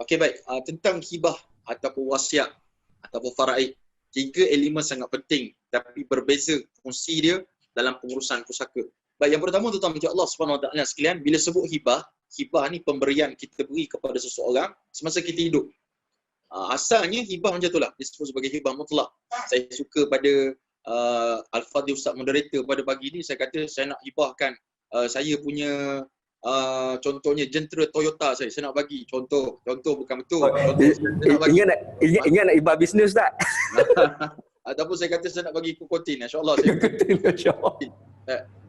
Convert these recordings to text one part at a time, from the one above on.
Okey, baik. Tentang hibah ataupun wasiat ataupun faraid, tiga elemen sangat penting tapi berbeza fungsi dia dalam pengurusan pusaka. Baik, yang pertama tuan-tuan macam Allah Subhanahu Wa Taala sekalian, bila sebut hibah, hibah ni pemberian kita beri kepada seseorang semasa kita hidup. Asalnya hibah macam itulah, disebut sebagai hibah mutlak. Saya suka pada Al-Fadhil Ustaz moderator pada pagi ni, saya kata saya nak hibahkan saya punya contohnya jentera Toyota saya nak bagi contoh bukan betul, contoh saya nak bagi Ingat nak ibah bisnes tak? ataupun saya kata saya nak bagi kokotin, insya-Allah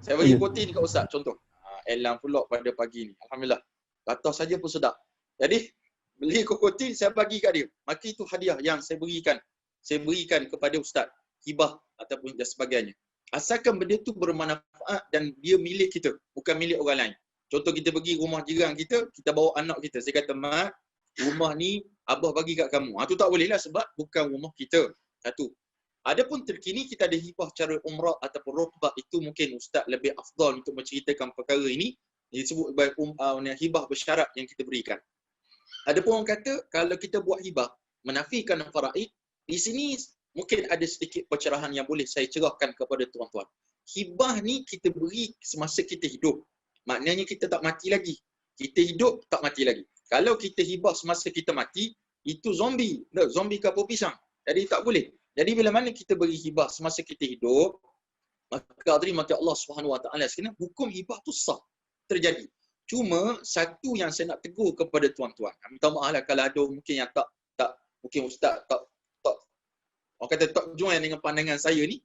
saya bagi kokotin kat Ustaz contoh. Elang pula pada pagi ni, alhamdulillah kata saja pun sedap. Jadi beli kokotin saya bagi kat dia, maka itu hadiah yang saya berikan kepada Ustaz, hibah ataupun dan sebagainya. Asalkan benda tu bermanfaat dan dia milik kita, bukan milik orang lain. Contoh kita pergi rumah jiran kita, kita bawa anak kita. Saya kata, "Mak, rumah ni abah bagi kat kamu." Tu tak boleh lah sebab bukan rumah kita. Satu. Adapun terkini kita ada hibah cara umrah ataupun rukbah, itu mungkin Ustaz lebih afdal untuk menceritakan perkara ini. Disebut sebagai hibah bersyarat yang kita berikan. Adapun orang kata kalau kita buat hibah menafikan faraid, di sini mungkin ada sedikit pencerahan yang boleh saya cerahkan kepada tuan-tuan. Hibah ni kita beri semasa kita hidup. Maknanya kita tak mati lagi. Kita hidup tak mati lagi. Kalau kita hibah semasa kita mati, itu zombie. Zombie kapur pisang. Jadi tak boleh. Jadi bila mana kita beri hibah semasa kita hidup, maka hadirin mati Allah Subhanahu Wa Taala sekalian, hukum hibah tu sah terjadi. Cuma satu yang saya nak tegur kepada tuan-tuan. Minta maaf lah kalau ada mungkin yang tak mungkin Ustaz tak orang kata tak join dengan pandangan saya ni.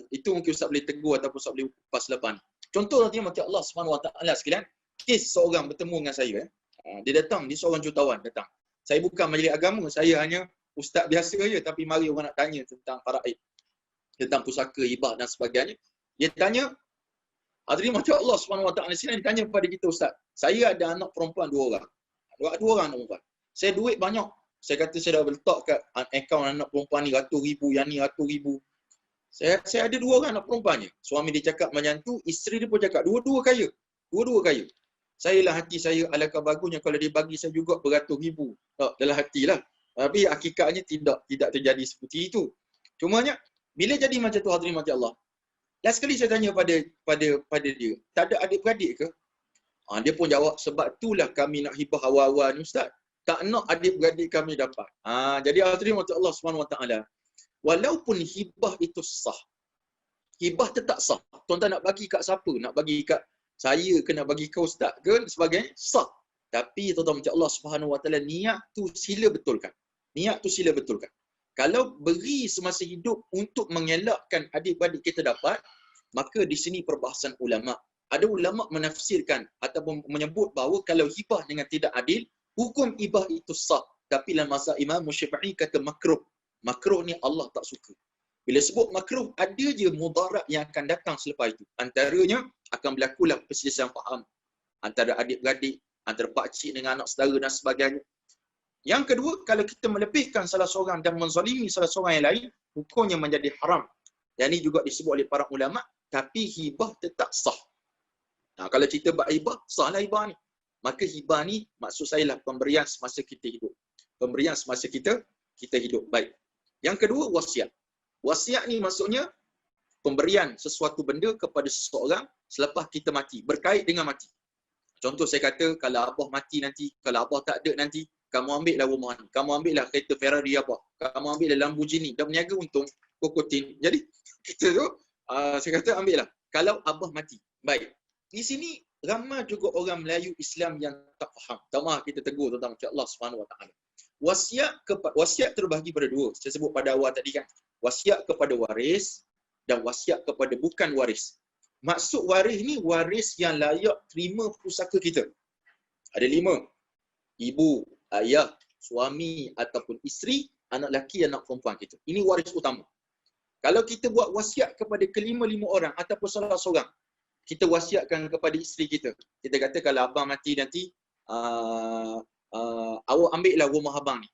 Itu mungkin Ustaz boleh tegur ataupun Ustaz boleh kupas lepas ni. Contoh nanti mati Allah Subhanahu Wa Taala sekalian, kes seorang bertemu dengan saya. Dia datang, dia seorang jutawan datang. Saya bukan majlis agama, saya hanya ustaz biasa je, tapi mari orang nak tanya tentang faraid, tentang pusaka, hibah dan sebagainya. Dia tanya, hadirin macam Allah Subhanahu Wa Taala sini, dia tanya kepada kita, "Ustaz, saya ada anak perempuan 2 orang. 2 orang anak perempuan. Saya duit banyak. Saya kata saya dah letak kat akaun anak perempuan ni ratus ribu, yang ni ratus ribu. Saya ada 2 orang anak perempuannya." Suami dia cakap macam tu, isteri dia pun cakap dua-dua kaya. Dua-dua kaya. Saya lah hati saya, alangkah bagusnya kalau dia bagi saya juga beratus ribu. Dalam hatilah. Tapi hakikatnya tidak terjadi seperti itu. Cumanya bila jadi macam tu hadirin mati Allah. Last sekali saya tanya pada dia, "Tak ada adik-beradik ke?" Dia pun jawab, "Sebab itulah kami nak hibah awal-awal ni Ustaz. Tak nak adik-beradik kami dapat." Jadi hadirin mati Allah Subhanahu Wa Taala, walaupun hibah itu sah, hibah tetap sah. Tuan-tuan nak bagi kat siapa? Nak bagi kat saya ke, nak bagi kat ustaz ke, sebagainya, sah. Tapi tuan-tuan macam Allah Subhanahu Wa Taala, niat tu sila betulkan. Niat tu sila betulkan. Kalau beri semasa hidup untuk mengelakkan adik-beradik kita dapat, maka di sini perbahasan ulama. Ada ulama menafsirkan ataupun menyebut bahawa kalau hibah dengan tidak adil, hukum hibah itu sah. Tapi dalam mazhab Imam Syafi'i kata makruh. Makruh ni Allah tak suka. Bila sebut makruh, ada je mudarat yang akan datang selepas itu. Antaranya akan berlakulah perselisihan faham antara adik-beradik, antara pakcik dengan anak saudara dan sebagainya. Yang kedua, kalau kita melebihkan salah seorang dan menzalimi salah seorang yang lain, hukumnya menjadi haram. Dan ini juga disebut oleh para ulama, tapi hibah tetap sah. Kalau cerita bab hibah, sahlah hibah ni. Maka hibah ni maksud saya lah pemberian semasa kita hidup. Pemberian semasa kita hidup. Baik. Yang kedua, wasiat. Wasiat ni maksudnya pemberian sesuatu benda kepada seseorang selepas kita mati, berkait dengan mati. Contoh saya kata, kalau abah mati nanti, kalau abah tak ada nanti, kamu ambillah rumah ni, kamu ambillah kereta Ferrari abah, kamu ambillah Lamborghini, dah berniaga untung, kokotin. Jadi, kita tu, saya kata ambillah, kalau abah mati. Baik. Di sini, ramai juga orang Melayu Islam yang tak faham. Tak maaf kita tegur tentang Allah Subhanahu Wa Taala. Wasiat terbahagi pada 2. Saya sebut pada awal tadi kan. Wasiat kepada waris dan wasiat kepada bukan waris. Maksud waris ni waris yang layak terima pusaka kita. Ada 5. Ibu, ayah, suami ataupun isteri, anak lelaki, anak perempuan kita. Ini waris utama. Kalau kita buat wasiat kepada kelima-lima orang ataupun salah seorang, kita wasiatkan kepada isteri kita. Kita kata kalau abang mati nanti, awak ambillah rumah abang ni.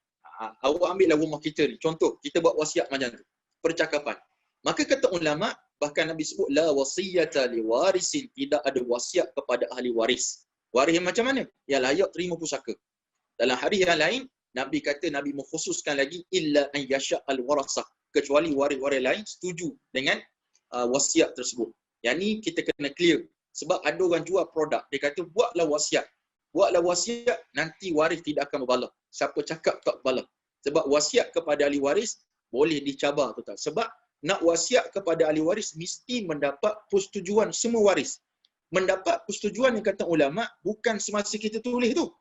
Awak ambillah rumah kita ni. Contoh, kita buat wasiat macam tu. Percakapan. Maka kata ulama, bahkan Nabi sebut la wasiyata liwarisin, tidak ada wasiat kepada ahli waris. Waris yang macam mana? Yang layak terima pusaka. Dalam hadis yang lain, Nabi kata, Nabi mengkhususkan lagi, illa an yasha al-warasah, kecuali waris-waris lain setuju dengan wasiat tersebut. Yang ni kita kena clear. Sebab ada orang jual produk, dia kata buatlah wasiat. Buatlah wasiat, nanti waris tidak akan berbalah. Siapa cakap tak berbalah. Sebab wasiat kepada ahli waris boleh dicabar tuan. Sebab nak wasiat kepada ahli waris mesti mendapat persetujuan semua waris. Mendapat persetujuan yang kata ulama bukan semasa kita tulis tu.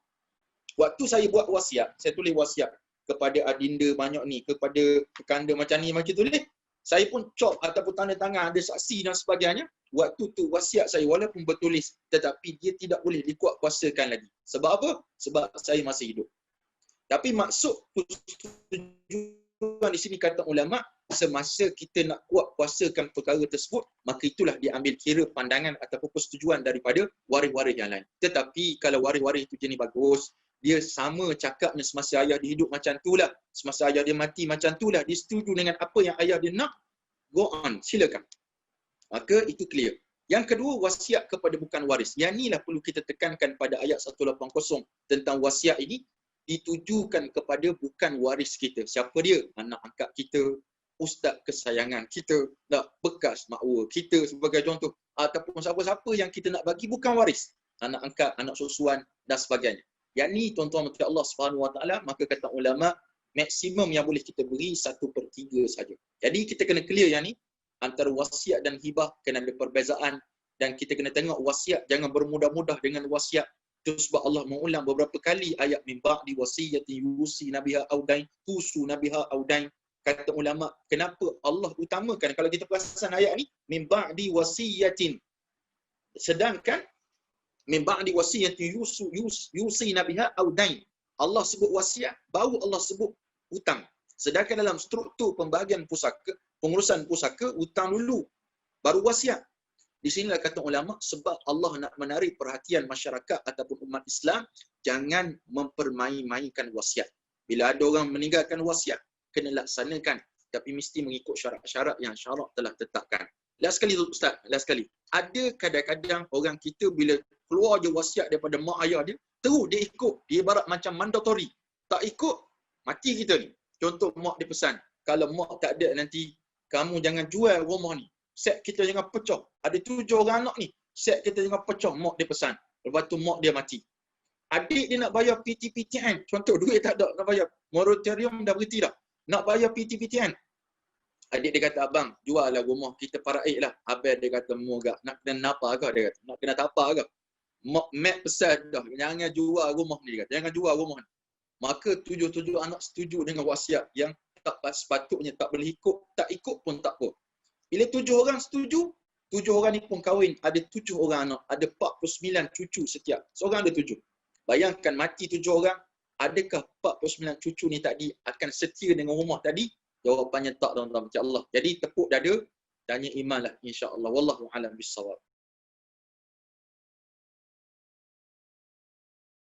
Waktu saya buat wasiat, saya tulis wasiat kepada adinda banyak ni, kepada pekanda macam ni macam tulis, saya pun cop ataupun tanda tangan, ada saksi dan sebagainya. Waktu tu wasiat saya walaupun bertulis, tetapi dia tidak boleh dikuatkuasakan lagi. Sebab apa? Sebab saya masih hidup. Tapi maksud persetujuan di sini kata ulama, semasa kita nak kuat kuasakan perkara tersebut, maka itulah diambil kira pandangan ataupun persetujuan daripada waris-waris yang lain. Tetapi kalau waris-waris itu jenis bagus, dia sama cakapnya semasa ayah dia hidup macam itulah, semasa ayah dia mati macam itulah, dia setuju dengan apa yang ayah dia nak, go on, silakan. Maka itu clear. Yang kedua, wasiat kepada bukan waris. Yang inilah perlu kita tekankan pada ayat 180 tentang wasiat ini, ditujukan kepada bukan waris kita. Siapa dia? Anak angkat kita, ustaz kesayangan kita, nak bekas makwa kita sebagai contoh, ataupun siapa-siapa yang kita nak bagi bukan waris. Anak angkat, anak susuan dan sebagainya. Yang ni tuan-tuan menteri Allah Subhanahu Wa Taala, maka kata ulama maksimum yang boleh kita beri 1/3 saja. Jadi kita kena clear yang ni, antara wasiat dan hibah kena ada perbezaan, dan kita kena tengok wasiat jangan bermudah-mudah dengan wasiat. Itu sebab Allah mengulang beberapa kali ayat min ba'di wasiyatin yusi nabiha audain tusu nabiha audain. Kata ulama, kenapa Allah utamakan? Kalau kita perasan ayat ni, min ba'di wasiyatin, sedangkan min ba'di wasiyatin yusi nabiha audain, Allah sebut wasiat, baru Allah sebut hutang. Sedangkan dalam struktur pembahagian pusaka, pengurusan pusaka, hutang dulu baru wasiat. Di sinilah kata ulama, sebab Allah nak menarik perhatian masyarakat ataupun umat Islam, jangan mempermain-mainkan wasiat. Bila ada orang meninggalkan wasiat, kena laksanakan, tapi mesti mengikut syarat-syarat yang syarak telah tetapkan. Last sekali Ustaz, last sekali. Ada kadang-kadang orang kita bila keluar je wasiat daripada mak ayah dia, terus dia ikut. Dia ibarat macam mandatory. Tak ikut, mati kita ni. Contoh mak dia pesan, kalau mak tak ada nanti, kamu jangan jual rumah ni. Set kita jangan pecah. Ada 7 orang anak ni. Set kita jangan pecah. Mak dia pesan. Lepas tu mak dia mati. Adik dia nak bayar PTPTN. Contoh duit tak ada nak bayar. Moratorium dah berhenti dah. Nak bayar PTPTN. Adik dia kata, abang, jual lah rumah kita paraik lah. Abang dia kata, mogak. Nak kena apa agak dia kata. Nak kena tapa agak. Mak pesan dah. Jangan jual rumah ni. Dia kata. Jangan jual rumah ni. Maka 7 anak setuju dengan wasiat yang tak sepatutnya tak boleh ikut. Tak ikut pun tak apa. Bila 7 orang setuju, 7 orang ni pun kahwin. Ada 7 orang anak. Ada 49 cucu setiap. Seorang ada 7. Bayangkan mati 7 orang. Adakah 49 cucu ni tadi akan setia dengan rumah tadi? Jawapannya tak, tuan-tuan. Macam Allah. Jadi tepuk dada. Tanya iman lah. InsyaAllah. Wallahu a'lam bissawab.